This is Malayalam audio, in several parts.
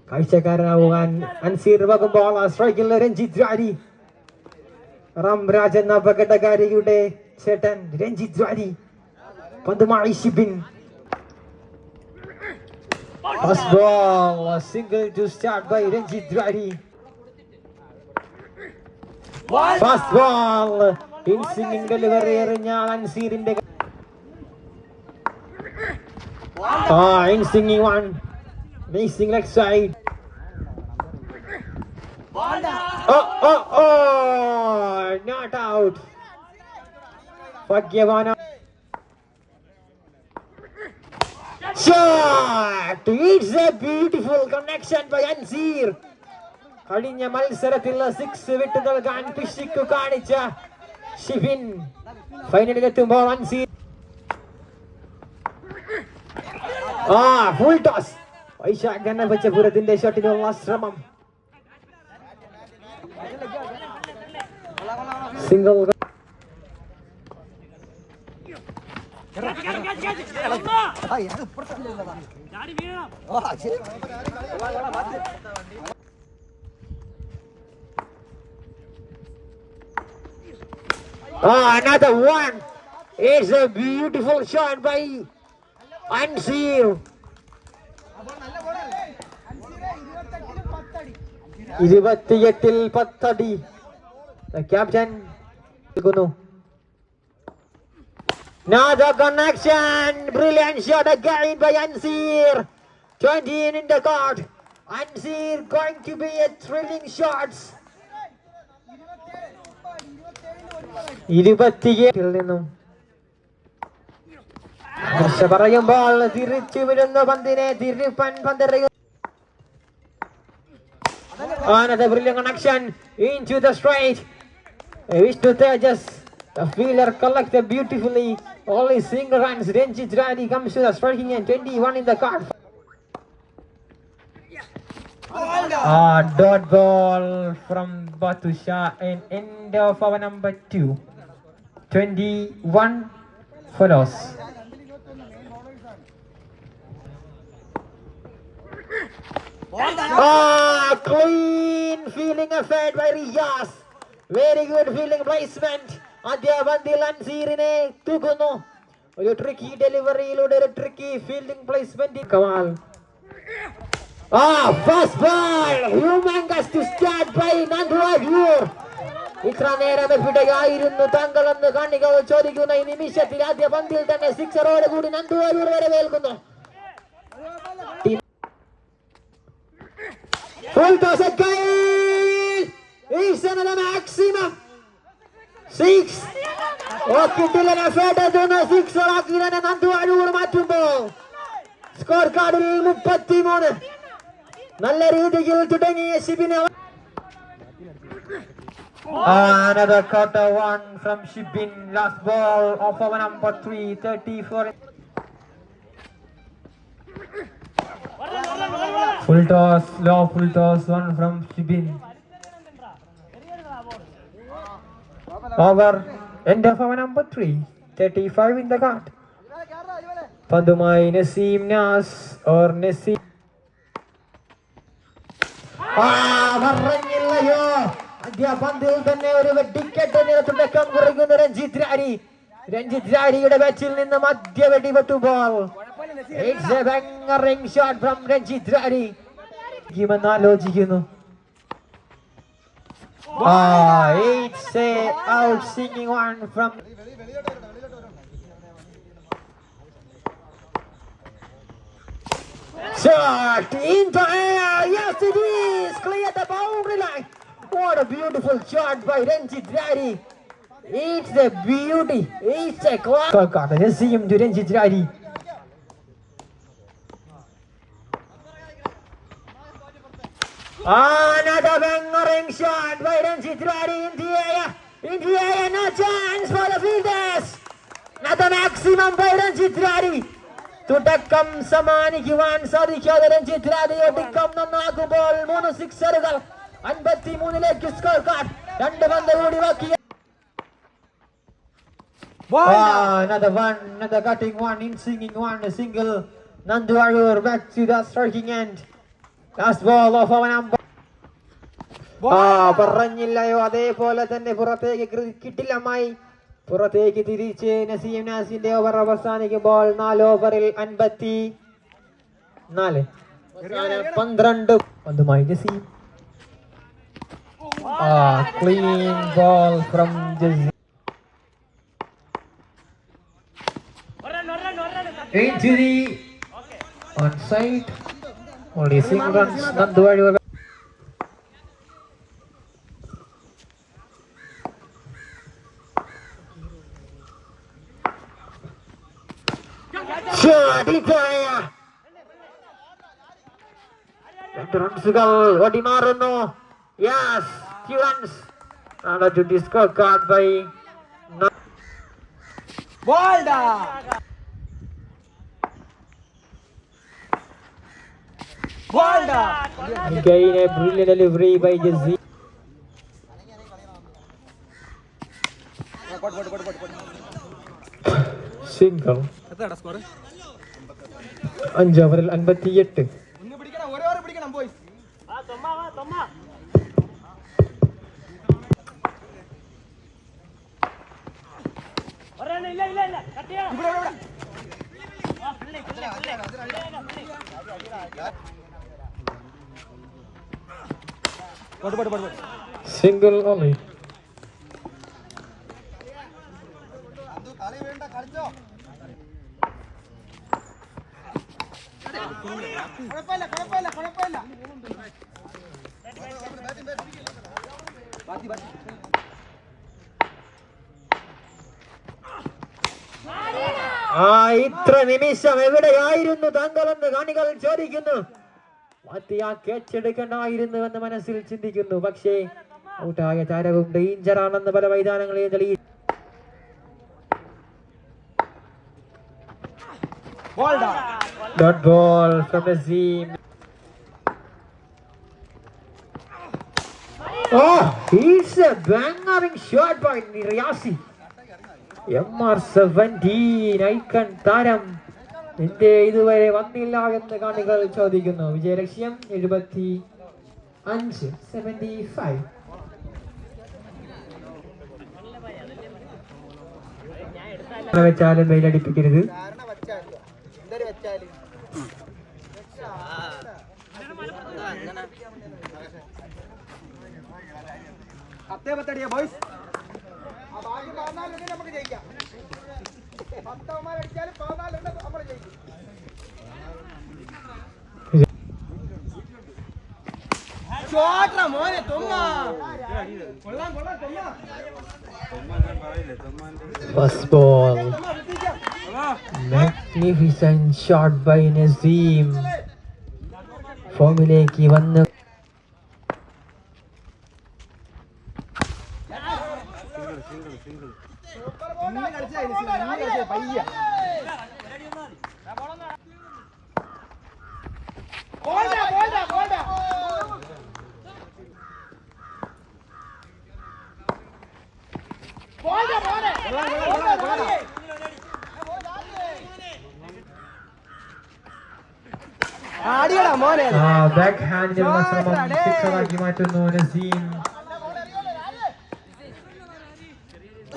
കാഴ്ചക്കാരനാവുവാൻ അൻസീർ വകുമ്പോൾ സ്ട്രൈക്കിൽ രഞ്ജിത്ത് ദ്വാരി. റാംരാജ് എന്ന അപകടകാരിയുടെ ചേട്ടൻ Ranjith ദ്വാരി. പന്തുമായി Shibin. First ball, a single to start by Ranjit Dwari. First ball, in singing delivery എറിഞ്ഞ അൻസീറിന്റെ in singing one, missing leg side. Not out. Fagyavana. Shot! It's a beautiful connection by Ansir. കഴിഞ്ഞ മത്സരത്തിൽ 6 വിട്ട് നൽകാൻ പിശിക്കു കാണിച്ച ഷിബിൻ ഫൈനലിലെത്തുമ്പോൾ അൻസീർ ഫുൾ ടോസ്. വൈശാഖ് ഗണപതിപുരത്തിന്റെ ഷോട്ടിനുള്ള ശ്രമം. Single another one. It's a beautiful shot by Ansir. 28-ൽ 10 അടി. The captain നൽകുന്നു. Another connection. Brilliant shot again by Ansir. 20 in the court. Ansir going to be a thrilling shots. 27-ൽ നിന്നും പറയുമ്പോൾ തിരിച്ചു വിടുന്ന പന്തിനെ തിരിപ്പൻ പന്തെറിയുന്നു. Another brilliant connection into the straight. Vishnu Tejas, the fielder, collected beautifully. Only single runs. Ranjit Dwari comes to the striking and 21 in the card. Dot ball from Batu Shah and end of our number 2. 21 follows. Clean fielding effort by Riyaz. Very good fielding placement. ആദ്യ പന്തിൽ അൻസീറിനെ തൂക്കുന്നു. ഒരു ട്രിക്കി ഡെലിവറിയിലൂടെ ഒരു tricky fielding placement. Kamal. First ball. Humongous to start by Nandwar. ഇത്ര നേരം എവിടെയായിരുന്നു താങ്കളെന്ന് കാണികൾ ചോദിക്കുന്ന ഈ നിമിഷത്തിൽ ആദ്യ പന്തിൽ തന്നെ സിക്സറോട് കൂടി നന്ദുവായൂർ വരവേൽക്കുന്നു. Full toss again. It's another maximum. 6. കിട്ടില്ല എഫേർട്ട് 6 ആക്കി തന്നെ നന്ദുവായൂർ മാറ്റുമ്പോൾ സ്കോർ കാർഡിൽ 33. നല്ല രീതിയിൽ തുടങ്ങിയ ഷിബിനെ. Another quarter one from Shibin. Last ball of our number 3, 34. Full toss, low full toss, one from Shibin. Over, end of our number 3, 35 in the card. Pandumai Naseem Nas or Naseem. പറഞ്ഞില്ലയോ ആദ്യ പന്തിൽ തന്നെ ഒരു വെടിക്കെട്ടിന് തുടക്കം കുറിക്കുന്ന രഞ്ജിത്ത് ദ്വാരി. രഞ്ജിത്ത് ദ്വാരിയുടെ ബാറ്റിൽ നിന്ന് മധ്യ വെടിവെട്ടുമ്പോൾ it's a bangering shot from Ranjith ദ്വാരി. ആലോചിക്കുന്നു. It's a out singing one from shot into air. Yes, it is. Clear the boundary line. What a beautiful shot by Ranjit Dwari. It's a beauty. It's a class. Let's see him to Ranjit Dwari. Another bangering shot by Ranjit Radi in the air. In the air, no chance for the fielders. Another maximum by Ranjit Radi. തുടക്കം സമ്മാനിക്കുവാൻ സാധിക്കാതെ രഞ്ജിത്ത് റാഡി ഒടുക്കം നന്നാക്കുമ്പോൾ 3 സിക്സറുകൾ 53ലേക്ക് സ്കോർ കാർഡ് 2 പന്ത് കൂടി ബാക്കി. Another cutting one, in singing one, a single. Nandu Arur back to the striking end. Last ball of our number. പറഞ്ഞില്ലയോ അതേപോലെ തന്നെ പുറത്തേക്ക് കിട്ടില്ലമായി പുറത്തേക്ക് തിരിച്ച് നസീം നാസിന്റെ ഓവർ അവസാനിക്കുമ്പോൾ 4 ഓവറിൽ 54 12 പന്തുമായി Naseem. Clean ball from Jaseem into the onside. Only 6 runs. Nandu Arur. റൺസുകൾ ഓടിമാറുന്നു. Yes, 2 runs. To the scorecard by again a brilliant delivery by Jazzy. Single. 5 ഓവറിൽ 58. Single only. ഇത്ര നിമിഷം എവിടെയായിരുന്നു താങ്കളെന്ന് കാണികൾ ചോദിക്കുന്നു. കേച്ചെടുക്കണ്ടായിരുന്നു എന്ന് മനസ്സിൽ ചിന്തിക്കുന്നു. പക്ഷേ ഔട്ടായ താരവും ഡേഞ്ചർ ആണെന്ന് പല മൈതാനങ്ങളെയും തെളിയിച്ചു. Dot ball from Nazim. He's a bangering shot by Riyasi. MR17 icon താരം എന്റെ ഇതുവരെ വന്നില്ല എന്ന് കാണികൾ ചോദിക്കുന്നു. വിജയലക്ഷ്യം 75. വെച്ചാലും വെയിലടിപ്പിക്കരുത്. First ball. Magnificent shot by Nazim. ഫോമിലേക്ക് വന്ന് ബാക്ക് ഹാൻഡിലുള്ള ശ്രമം സിക്സറാക്കി മാറ്റുന്നു Naseem.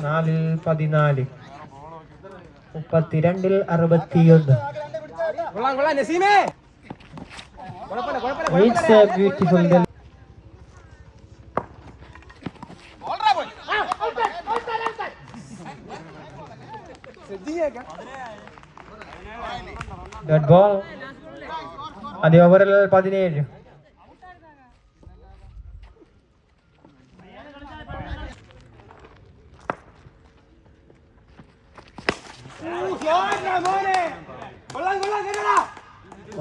4-14 32-61. It's a beautiful that ball. ആദ്യ ഓവറിൽ 17.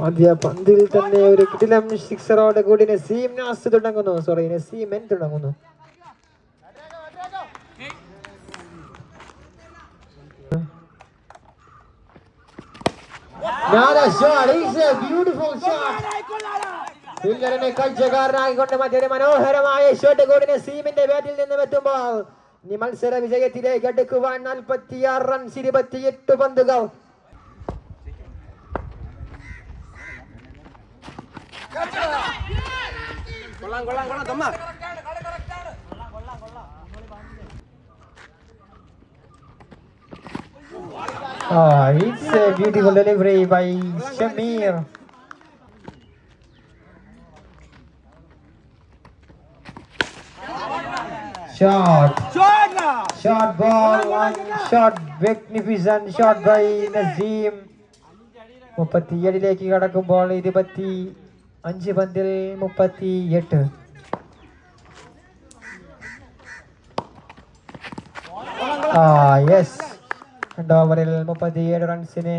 ആദ്യ പന്തിൽ തന്നെ ഒരു കിടിലം സിക്സറോട് കൂടി നസീം നാസ് തുടങ്ങുന്നു. നസീമൻ തുടങ്ങുന്നു. ഫിംഗറിനെ കാഴ്ചക്കാരനായിക്കൊണ്ട് മറ്റൊരു മനോഹരമായ ഷോട്ട് കൂടി നസീമിന്റെ ബാറ്റിൽ നിന്നും എത്തുമ്പോൾ ഇനി മത്സര വിജയത്തിലേക്ക് അടുക്കുവാൻ 46 റൺസ് 28 പന്തുകൾ. It's a beautiful delivery by Shamir. Shot ball, shot, magnificent shot by Nazeem. 37 കടക്കുമ്പോൾ 25 പന്തിൽ 38. യെസ്, 2 ഓവറിൽ 37 റൺസിന്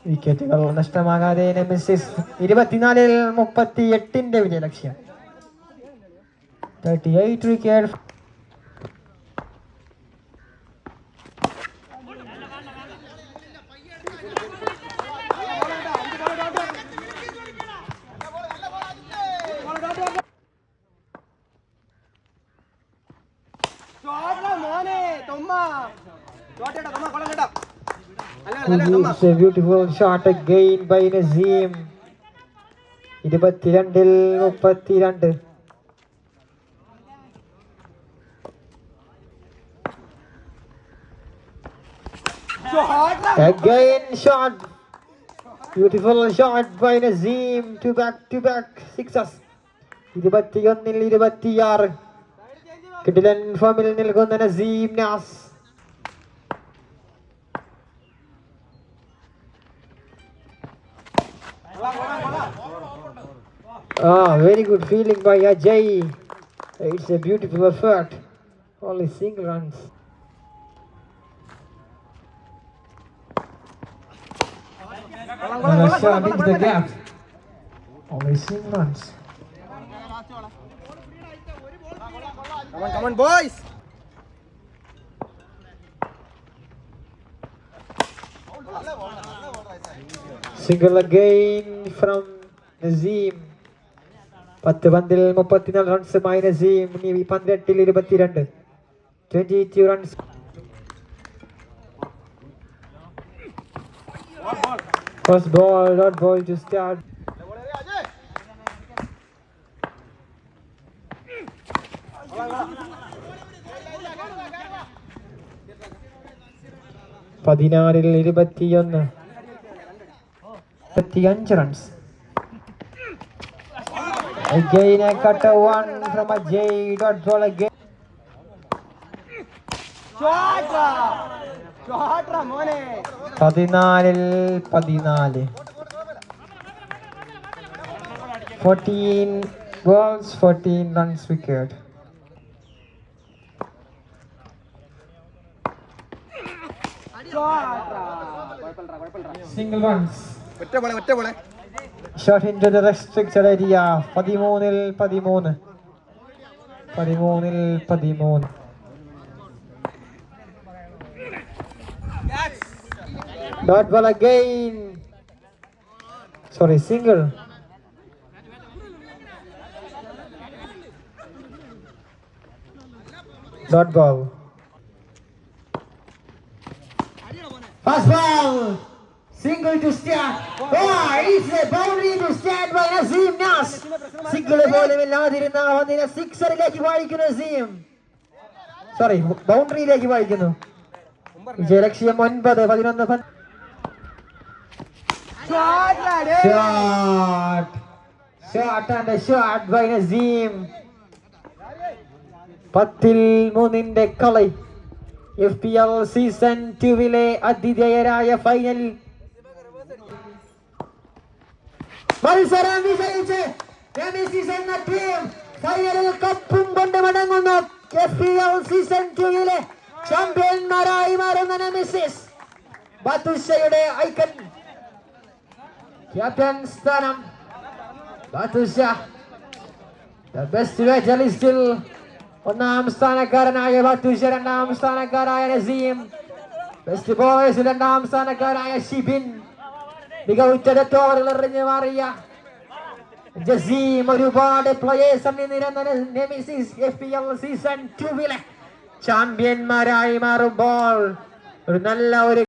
വിക്കറ്റുകൾ നഷ്ടമാകാതെ നെമസിസ് 24-ൽ 38 വിജയലക്ഷ്യം. 38 wicket. It's a beautiful shot again by Nazeem. 22-ൽ 32. Again shot. Beautiful shot by Nazeem. Two back sixes. 21-ൽ 26. കിടിലൻ ഫോമിൽ നിൽക്കുന്ന നസീം നാസ്. Very good feeling by Ajay. It's a beautiful effort. Only single runs. Another shot into the gap. Only single runs. Come on, boys. Single again from Nazeem. 10 പന്തിൽ 34 റൺസുമായി നസീം. 18-ൽ 22. 22 runs. First ball, dot ball to start. പതിനാറിൽ 21. 25 runs. Again a cut one from Ajay. Dot ball again. Shot Ramone. 14-ൽ 14. 14 balls, 14 runs wicket. Single runs. ഒറ്റ ബോളെ. Shot into the restricted area. 13-ൽ 13. 13-ൽ 13. Dot ball again. Single. Dot ball. Fast ball. Single to stand. It's a boundary to stand by Nazeem Nas. Single പോലും ഇല്ലാതിരുന്ന പന്തിനെ സിക്സറിലേക്ക് വായിക്കുന്നു നസീം. ബൗണ്ടറിയിലേക്ക് വായിക്കുന്നു. വിജയലക്ഷ്യം 9. 11 Shot and a shot by Nazeem. 10-ൽ 3 കളി. FPL സീസൺ 2-ലെ അതിഥേയരായ ഫൈനൽ മത്സരം വിജയിച്ച് നെമസിസ് എന്ന ടീം ഫൈനലിൽ കപ്പും കൊണ്ട് മടങ്ങുന്നു. FPL സീസൺ 2-ലെ ചാമ്പ്യന്മാരായി മാറുന്ന നെമസിസ്. ബാദുഷയുടെ ഐക്കൺ ക്യാപ്റ്റൻ സ്ഥാനം ബാത്തുഷ. ബെസ്റ്റ് മെഡലിസ്റ്റിൽ ഒന്നാം സ്ഥാനക്കാരനായ ബാത്തുഷ, രണ്ടാം സ്ഥാനക്കാരായ നസീം, ബെസ്റ്റ് ബോയ്സ് രണ്ടാം സ്ഥാനക്കാരായ ഷിബിൻ, മികവുറ്റ ഡെറ്റോറുകൾ എറിഞ്ഞു മാറിയ ജസീം. ഒരുപാട് പ്ലേയേഴ്സ് അണിനിരന്ന നെമിസിസ് FPL സീസൺ 2 ചാമ്പ്യന്മാരായി മാറുമ്പോൾ ഒരു നല്ല ഒരു